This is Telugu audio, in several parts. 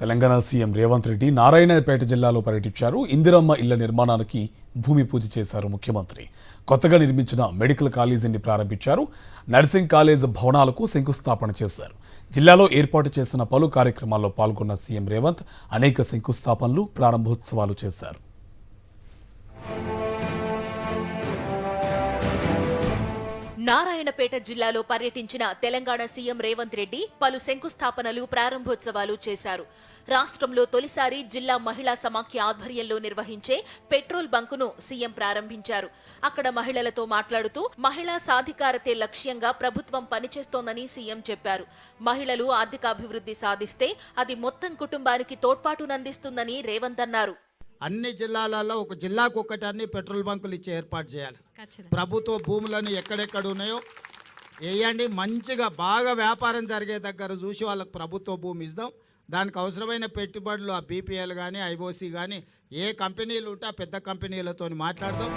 తెలంగాణ సీఎం రేవంత్ రెడ్డి నారాయణపేట జిల్లాలో పర్యటించారు. ఇందిరమ్మ ఇళ్ల నిర్మాణానికి భూమి పూజ చేశారు ముఖ్యమంత్రి. కొత్తగా నిర్మించిన మెడికల్ కాలేజీని ప్రారంభించారు. నర్సింగ్ కాలేజ్ భవనాలకు శంకుస్థాపన చేశారు. జిల్లాలో ఏర్పాటు చేసిన పలు కార్యక్రమాల్లో పాల్గొన్న సీఎం రేవంత్ అనేక శంకుస్థాపనలు, ప్రారంభోత్సవాలు చేశారు. నారాయణపేట జిల్లాలో పర్యటించిన తెలంగాణ సీఎం రేవంత్ రెడ్డి పలు శంకుస్థాపనలు, ప్రారంభోత్సవాలు చేశారు. రాష్ట్రంలో తొలిసారి జిల్లా మహిళా సమాఖ్య ఆధ్వర్యంలో నిర్వహించే పెట్రోల్ బంకును సీఎం ప్రారంభించారు. అక్కడ మహిళలతో మాట్లాడుతూ మహిళా సాధికారతే లక్ష్యంగా ప్రభుత్వం పనిచేస్తోందని సీఎం చెప్పారు. మహిళలు ఆర్థికాభివృద్ధి సాధిస్తే అది మొత్తం కుటుంబానికి తోడ్పాటునందిస్తుందని రేవంత్ అన్నారు. అన్ని జిల్లాలలో ఒక జిల్లాకు ఒకటి పెట్రోల్ బంకులు ఇచ్చి ఏర్పాటు చేయాలి. ప్రభుత్వ భూములను ఎక్కడెక్కడ ఉన్నాయో వేయండి, మంచిగా బాగా వ్యాపారం జరిగే దగ్గర చూసి వాళ్ళకు ప్రభుత్వ భూమి ఇద్దాం. దానికి అవసరమైన పెట్టుబడులు ఆ బీపీఎల్ కానీ, ఐఓసీ కానీ, ఏ కంపెనీలు ఉంటే ఆ పెద్ద కంపెనీలతో మాట్లాడదాం.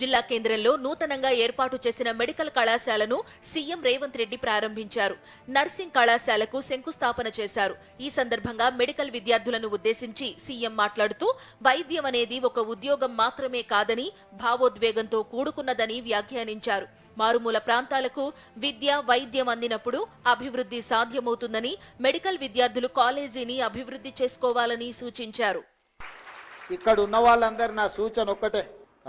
జిల్లా కేంద్రంలో నూతనంగా ఏర్పాటు చేసిన మెడికల్ కళాశాలను సీఎం రేవంత్ రెడ్డి ప్రారంభించారు. నర్సింగ్ కళాశాలకు శంకుస్థాపన చేశారు. ఈ సందర్భంగా మెడికల్ విద్యార్థులను ఉద్దేశించి సీఎం మాట్లాడుతూ వైద్యం అనేది ఒక ఉద్యోగం మాత్రమే కాదని, భావోద్వేగంతో కూడుకున్నదని వ్యాఖ్యానించారు. మారుమూల ప్రాంతాలకు విద్య, వైద్యం అందినప్పుడు అభివృద్ధి సాధ్యమవుతుందని, మెడికల్ విద్యార్థులు కాలేజీని అభివృద్ధి చేసుకోవాలని సూచించారు. ఇక్కడ ఉన్న వాళ్ళందరూ నా సూచన ఒక్కటే,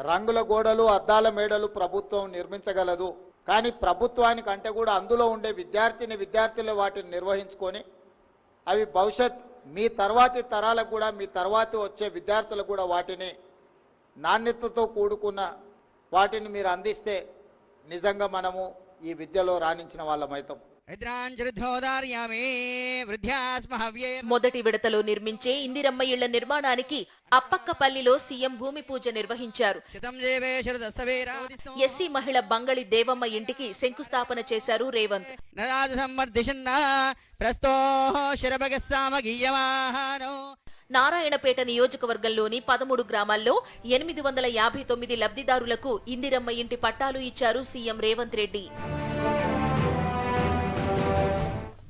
రంగుల గోడలు, అద్దాల మేడలు ప్రభుత్వం నిర్మించగలదు. కానీ ప్రభుత్వానికి అంటే కూడా అందులో ఉండే విద్యార్థులు వాటిని నిర్వహించుకొని అవి భవిష్యత్ మీ తర్వాతి తరాలకు కూడా, మీ తర్వాతి వచ్చే విద్యార్థులకు కూడా వాటిని నాణ్యతతో కూడుకున్న వాటిని మీరు అందిస్తే నిజంగా మనము ఈ విద్యలో రాణించిన వాళ్ళమైతాం. మొదటి విడతలో నిర్మించే ఇందిరమ్మ ఇళ్ల నిర్మాణానికి అప్పక్కపల్లిలో సీఎం భూమి పూజ నిర్వహించారు. ఎస్సీ మహిళ బంగళి దేవమ్మ ఇంటికి శంకుస్థాపన చేశారు రేవంత్. నారాయణపేట నియోజకవర్గంలోని 13 గ్రామాల్లో 859 లబ్ధిదారులకు ఇందిరమ్మ ఇంటి పట్టాలు ఇచ్చారు సీఎం రేవంత్ రెడ్డి.